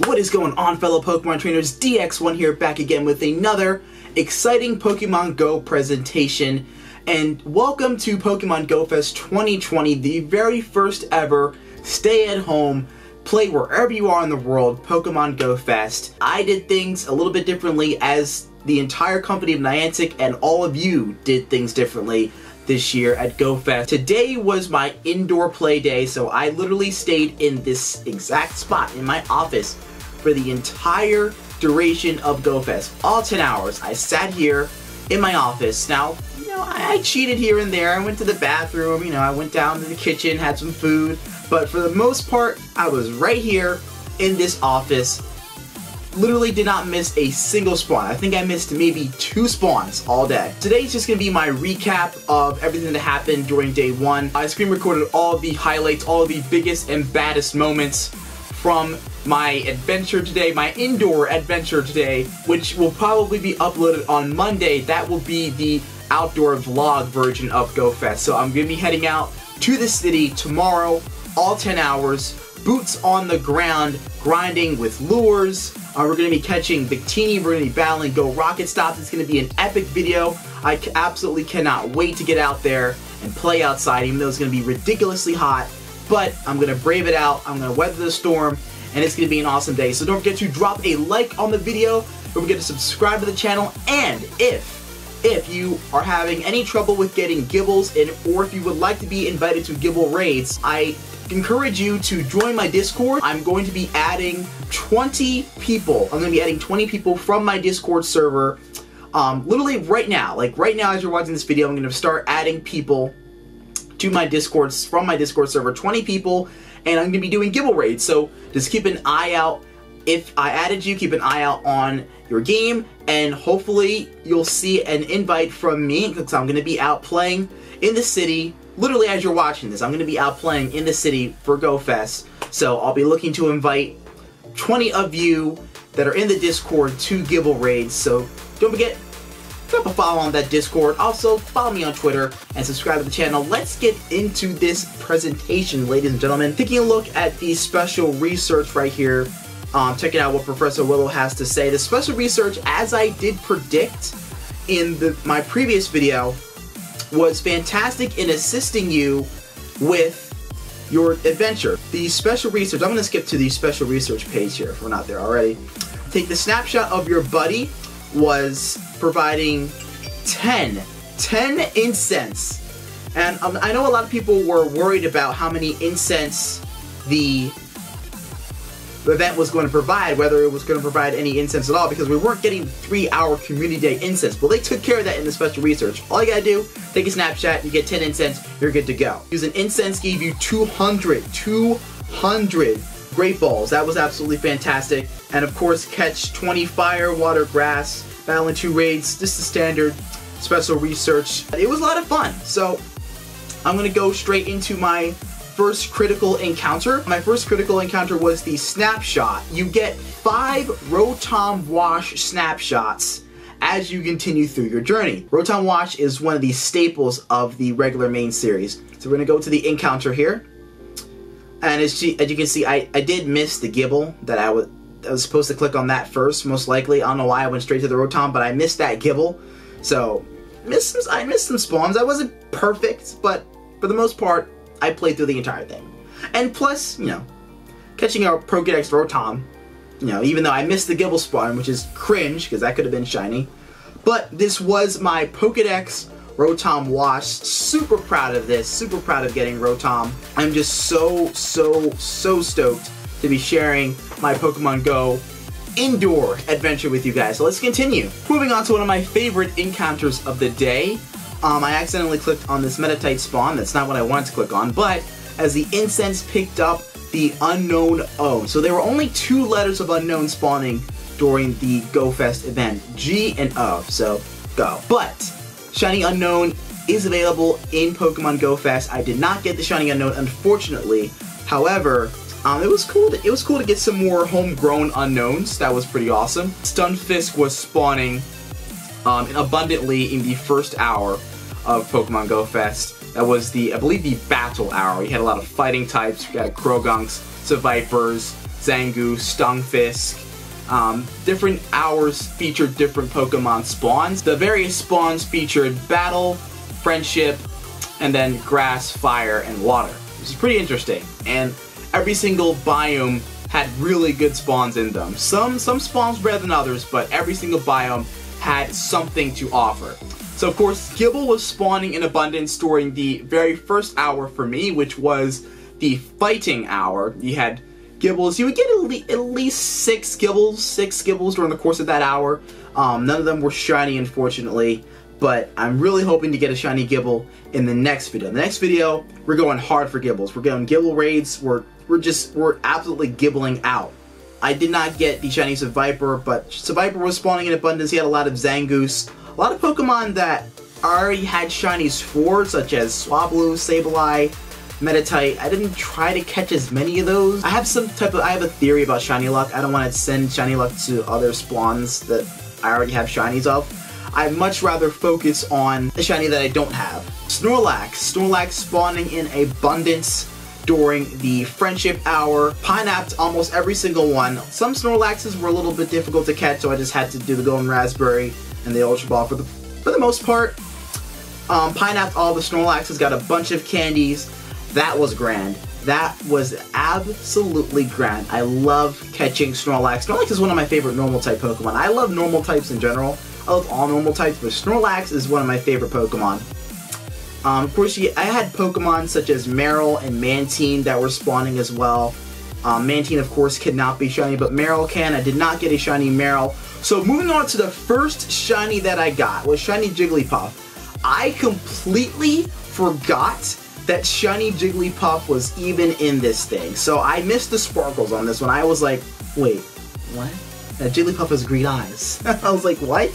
What is going on, fellow Pokemon trainers? DX1 here, back again with another exciting Pokemon Go presentation. And welcome to Pokemon Go Fest 2020, the very first ever stay-at-home, play wherever you are in the world, Pokemon Go Fest. I did things a little bit differently, as the entire company of Niantic and all of you did things differently this year at Go Fest. Today was my indoor play day, so I literally stayed in this exact spot in my office for the entire duration of Go Fest. All 10 hours. I sat here in my office. Now, I cheated here and there. I went to the bathroom, I went down to the kitchen, had some food, but for the most part, I was right here in this office. Literally did not miss a single spawn. I think I missed maybe 2 spawns all day. Today's just gonna be my recap of everything that happened during day 1. I screen recorded all of the highlights, all of the biggest and baddest moments from my adventure today, my indoor adventure today, which will probably be uploaded on Monday. That will be the outdoor vlog version of Go Fest. So I'm gonna be heading out to the city tomorrow, all 10 hours, boots on the ground, grinding with lures. We're going to be catching Victini, we're going to be battling Go Rocket Stop. It's going to be an epic video. I absolutely cannot wait to get out there and play outside, even though it's going to be ridiculously hot. But I'm going to brave it out, I'm going to weather the storm, and it's going to be an awesome day. So don't forget to drop a like on the video, don't forget to subscribe to the channel, and if you are having any trouble with getting Gibbles in, or if you would like to be invited to Gibble raids, I encourage you to join my Discord. I'm going to be adding 20 people. I'm going to be adding 20 people from my Discord server. Literally right now, as you're watching this video, I'm going to start adding people to my Discord, from my Discord server, 20 people, and I'm going to be doing Gibble raids. So just keep an eye out. If I added you, keep an eye out on your game, and hopefully you'll see an invite from me, because I'm going to be out playing in the city. Literally, as you're watching this, I'm going to be out playing in the city for Go Fest. So I'll be looking to invite 20 of you that are in the Discord to Gibble raids. So don't forget, drop a follow on that Discord. Also, follow me on Twitter and subscribe to the channel. Let's get into this presentation, ladies and gentlemen. Taking a look at the special research right here. Checking out what Professor Willow has to say. The special research, as I did predict in my previous video, was fantastic in assisting you with your adventure. The special research, I'm going to skip to the special research page here if we're not there already. Take the snapshot of your buddy was providing 10 incense. And I know a lot of people were worried about how many incense the event was going to provide, whether it was going to provide any incense at all, because we weren't getting 3-hour community day incense. Well, they took care of that in the special research. All you gotta do, take a snapshot, you get 10 incense, you're good to go. Using incense gave you 200 great balls. That was absolutely fantastic. And of course, catch 20 fire, water, grass, battle in 2 raids, just the standard special research. It was a lot of fun. So I'm gonna go straight into my first critical encounter. My first critical encounter was the snapshot. You get 5 Rotom Wash snapshots as you continue through your journey. Rotom Wash is one of the staples of the regular main series. So we're gonna go to the encounter here. And as you can see, I did miss the Gibble that I was supposed to click on that first, most likely. I don't know why I went straight to the Rotom, but I missed that Gibble. So I missed some spawns. I wasn't perfect, but for the most part, I played through the entire thing. And plus, catching our Pokédex Rotom, even though I missed the Gibble spawn, which is cringe, because that could have been shiny. But this was my Pokédex Rotom Wash. Super proud of this, super proud of getting Rotom. I'm just so stoked to be sharing my Pokemon Go indoor adventure with you guys. So let's continue. Moving on to one of my favorite encounters of the day. I accidentally clicked on this Metatite spawn. That's not what I wanted to click on, but as the incense picked up the unknown O. So there were only 2 letters of unknown spawning during the Go Fest event, G and O, so go. But Shiny Unknown is available in Pokemon Go Fest. I did not get the Shiny Unknown, unfortunately. However, it was cool to get some more homegrown unknowns. That was pretty awesome. Stunfisk was spawning abundantly in the first hour of Pokemon Go Fest. That was I believe the battle hour. You had a lot of fighting types. You got Croagunks, Vipers, Zangoose, Stunfisk. Different hours featured different Pokemon spawns. The various spawns featured Battle, Friendship, and then Grass, Fire, and Water. This is pretty interesting. And every single biome had really good spawns in them. Some spawns better than others, but every single biome had something to offer. So of course, Gible was spawning in abundance during the very first hour for me, which was the fighting hour. You had Gibbles. You would get at least 6 Gibbles during the course of that hour. None of them were shiny, unfortunately, but I'm really hoping to get a shiny Gibble in the next video. In the next video, we're going hard for Gibbles. We're going Gibble raids. We're absolutely gibbling out. I did not get the shinies of Viper, but Viper was spawning in abundance. He had a lot of Zangoose, a lot of Pokemon that I already had shinies for, such as Swablu, Sableye, Meditite. I didn't try to catch as many of those. I have a theory about Shiny Luck. I don't want to send Shiny Luck to other spawns that I already have shinies of. I'd much rather focus on the shiny that I don't have. Snorlax spawning in abundance during the Friendship Hour. Pineapped almost every single one. Some Snorlaxes were a little bit difficult to catch, so I just had to do the Golden Raspberry and the Ultra Ball for the most part. Pineapped all the Snorlaxes, got a bunch of candies. That was grand. That was absolutely grand. I love catching Snorlax. Snorlax is one of my favorite normal type Pokemon. I love normal types in general. I love all normal types, but Snorlax is one of my favorite Pokemon. Of course, I had Pokemon such as Marill and Mantine that were spawning as well. Mantine, of course, cannot be shiny, but Marill can. I did not get a shiny Marill. So moving on to the first shiny that I got was shiny Jigglypuff. I completely forgot that shiny Jigglypuff was even in this thing. So I missed the sparkles on this one. I was like, wait, what? That Jigglypuff has green eyes. I was like, what?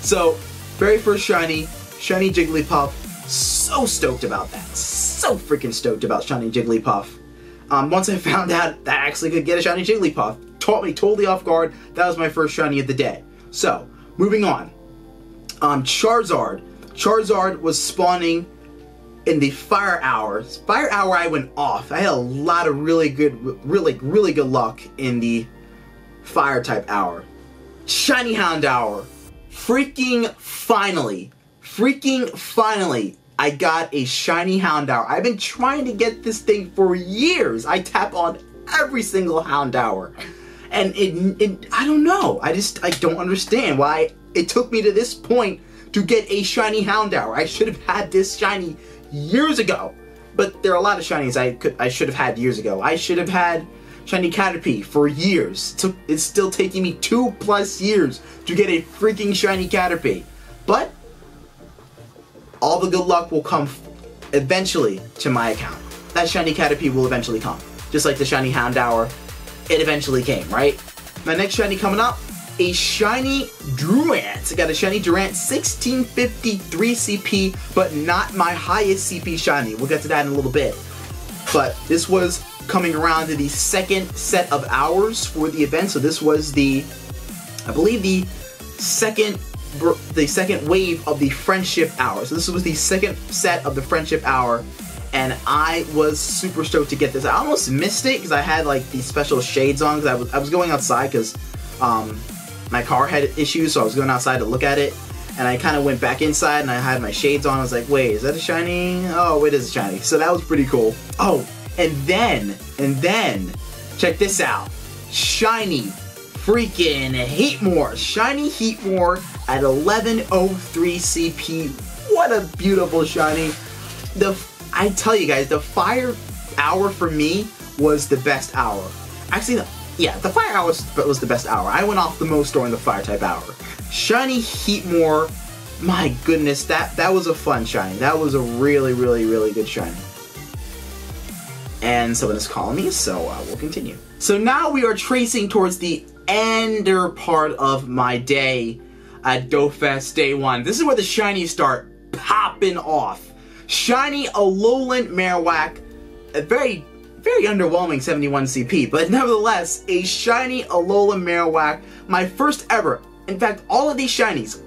So, very first shiny Jigglypuff. So stoked about that. So freaking stoked about shiny Jigglypuff. Once I found out that I actually could get a shiny Jigglypuff, caught me totally off guard. That was my first shiny of the day. So, moving on. Charizard. Charizard was spawning in the Fire Hour. Fire Hour, I went off. I had a lot of really good luck in the Fire type hour. Shiny Hound Hour. Freaking finally, I got a shiny Hound Hour. I've been trying to get this thing for years. I tap on every single Hound Hour, and I don't know. I don't understand why it took me to this point to get a shiny Hound Hour. I should have had this shiny years ago, but there are a lot of shinies I should have had years ago. I should have had shiny Caterpie for years. It's still taking me 2+ years to get a freaking shiny Caterpie, but all the good luck will come eventually to my account. That shiny Caterpie will eventually come, just like the shiny Hound Hour. It eventually came, right? My next shiny coming up, a shiny Durant. I got a shiny Durant, 1653 CP, but not my highest CP shiny. We'll get to that in a little bit. But this was coming around to the second set of hours for the event. So this was I believe the second wave of the Friendship Hour. So this was the second set of the Friendship Hour, and I was super stoked to get this. I almost missed it because I had like these special shades on, because I was going outside because my car had issues, so I was going outside to look at it, and I kind of went back inside and I had my shades on. I was like, wait, is that a shiny? Oh, it is a shiny. So that was pretty cool. Oh, and then check this out. Shiny freaking Heatmore. Shiny Heatmore at 1103 CP. What a beautiful shiny. I tell you guys, the Fire Hour for me was the best hour. Actually, yeah, the Fire Hour was the best hour. I went off the most during the Fire type hour. Shiny Heatmore, my goodness, that was a fun shiny. That was a really good shiny. And so it is calling me, so we'll continue. So now we are tracing towards the ender part of my day at GoFest Day 1. This is where the shinies start popping off. Shiny Alolan Marowak, a very underwhelming 71 CP, but nevertheless, a shiny Alolan Marowak, my first ever. In fact, all of these shinies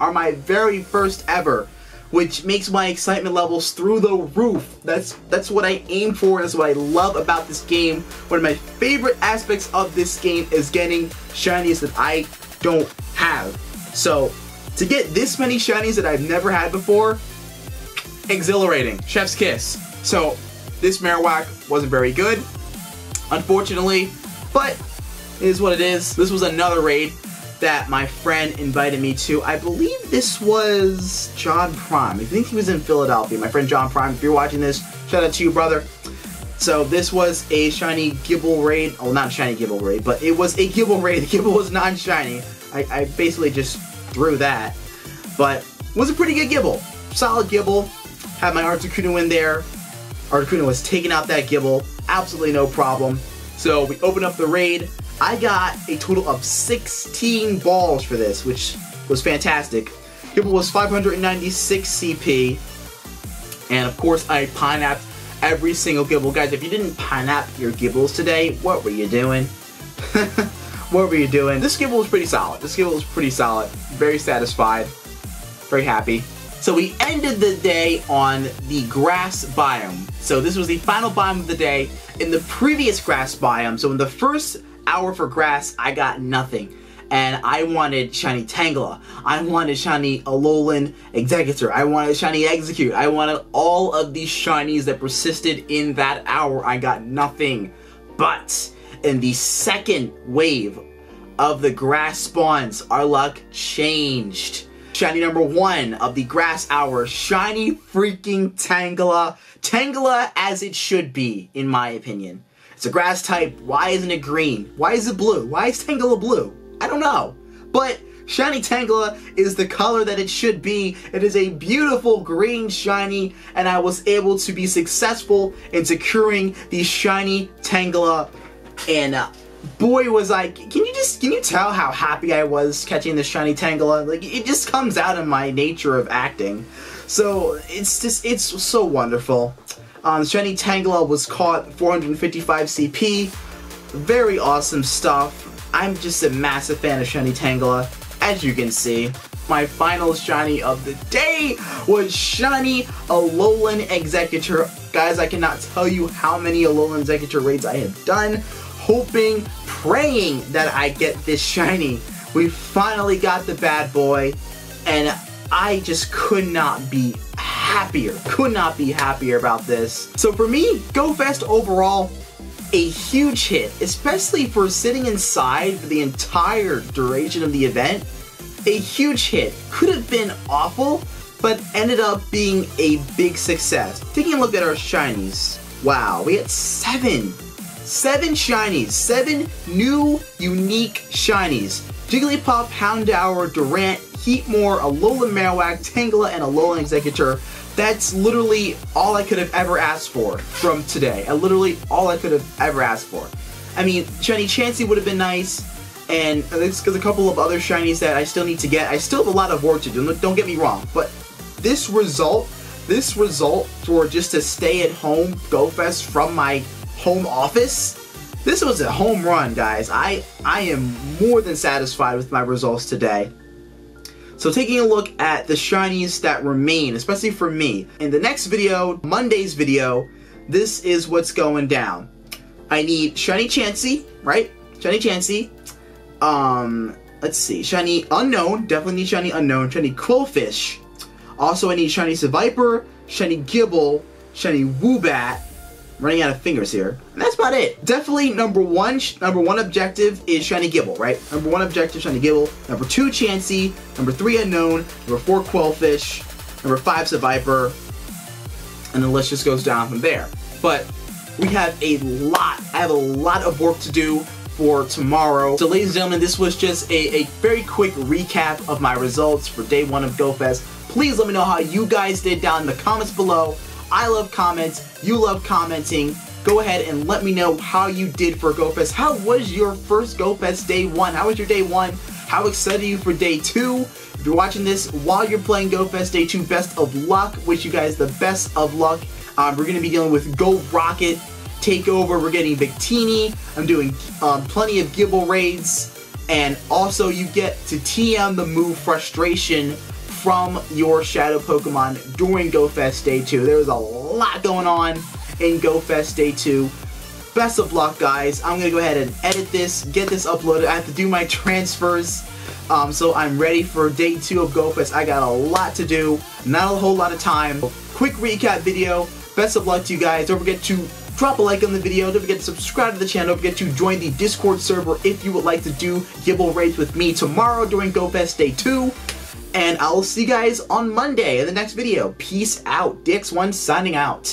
are my very first ever which makes my excitement levels through the roof. That's what I aim for. That's what I love about this game. One of my favorite aspects of this game is getting shinies that I don't have. So to get this many shinies that I've never had before, exhilarating. Chef's kiss. So this Marowak wasn't very good, unfortunately, but it is what it is. This was another raid that my friend invited me to. I believe this was John Prime. I think he was in Philadelphia. My friend John Prime, if you're watching this, shout out to you, brother. So this was a shiny Gible raid. Oh, not a shiny Gible raid, but it was a Gible raid. The Gible was non-shiny. I basically just threw that. But it was a pretty good Gible. Solid Gible. Had my Articuno in there. Articuno was taking out that Gible. Absolutely no problem. So we opened up the raid. I got a total of 16 balls for this, which was fantastic. Gible was 596 CP. And of course, I pineapped every single Gible. Guys, if you didn't pineapple your Gibles today, what were you doing? What were you doing? This Gible was pretty solid. This Gible was pretty solid. Very satisfied. Very happy. So we ended the day on the grass biome. So this was the final biome of the day. In the previous grass biome, so in the first hour for grass, I got nothing. And I wanted shiny Tangela. I wanted shiny Alolan Executor. I wanted shiny Execute. I wanted all of these shinies that persisted in that hour. I got nothing. But in the second wave of the grass spawns, our luck changed. Shiny number 1 of the grass hour, shiny freaking Tangela. Tengala as it should be, in my opinion. It's a grass type. Why isn't it green? Why is it blue? Why is Tengala blue? I don't know. But shiny Tengala is the color that it should be. It is a beautiful green shiny, and I was able to be successful in securing the shiny Tengala. And boy, was I, can you tell how happy I was catching the shiny Tengala? Like, it just comes out of my nature of acting. So, it's so wonderful. Shiny Tengala was caught 455 CP. Very awesome stuff. I'm just a massive fan of shiny Tengala, as you can see. My final shiny of the day was shiny Alolan Executor. Guys, I cannot tell you how many Alolan Executor raids I have done, hoping, praying that I get this shiny. We finally got the bad boy, and I just could not be happier. Could not be happier about this. So for me, GoFest overall, a huge hit, especially for sitting inside for the entire duration of the event. A huge hit. Could have been awful, but ended up being a big success. Taking a look at our shinies. Wow, we had 7 shinies. 7 new, unique shinies. Jigglypuff, Houndour, Durant, Heatmore, Alolan Marowak, Tangela, and Alolan Executor. That's literally all I could have ever asked for from today. Literally all I could have ever asked for. I mean, shiny Chansey would have been nice, and there's a couple of other shinies that I still need to get. I still have a lot of work to do, don't get me wrong, but this result for just to stay at home GoFest from my home office, this was a home run, guys. I am more than satisfied with my results today. So taking a look at the shinies that remain, especially for me, in the next video, Monday's video, this is what's going down. I need shiny Chansey, right? Shiny Chansey. Let's see, shiny Unknown, definitely need shiny Unknown, shiny Quillfish. Also, I need shiny Seviper, shiny Gible, shiny Woobat. Running out of fingers here. And that's about it. Definitely number one objective is shiny Gible, right? Number 1 objective, shiny Gible. Number 2, Chansey. Number 3, Unknown. Number 4, Quillfish. Number 5, Seviper. And the list just goes down from there. But we have a lot. I have a lot of work to do for tomorrow. So ladies and gentlemen, this was just a very quick recap of my results for day 1 of GoFest. Please let me know how you guys did down in the comments below. I love comments, you love commenting. Go ahead and let me know how you did for GoFest. How was your first GoFest day 1? How was your day 1? How excited are you for day 2? If you're watching this while you're playing GoFest day 2, best of luck. Wish you guys the best of luck. We're going to be dealing with Go Rocket Takeover. We're getting Victini. I'm doing plenty of Gible raids. And also you get to TM the move Frustration from your shadow Pokemon during GoFest Day 2. There was a lot going on in GoFest Day 2. Best of luck, guys. I'm going to go ahead and edit this, get this uploaded. I have to do my transfers, so I'm ready for Day 2 of GoFest. I got a lot to do, not a whole lot of time. Quick recap video. Best of luck to you guys. Don't forget to drop a like on the video. Don't forget to subscribe to the channel. Don't forget to join the Discord server if you would like to do giveaway raids with me tomorrow during GoFest Day 2. And I'll see you guys on Monday in the next video. Peace out. DX1 signing out.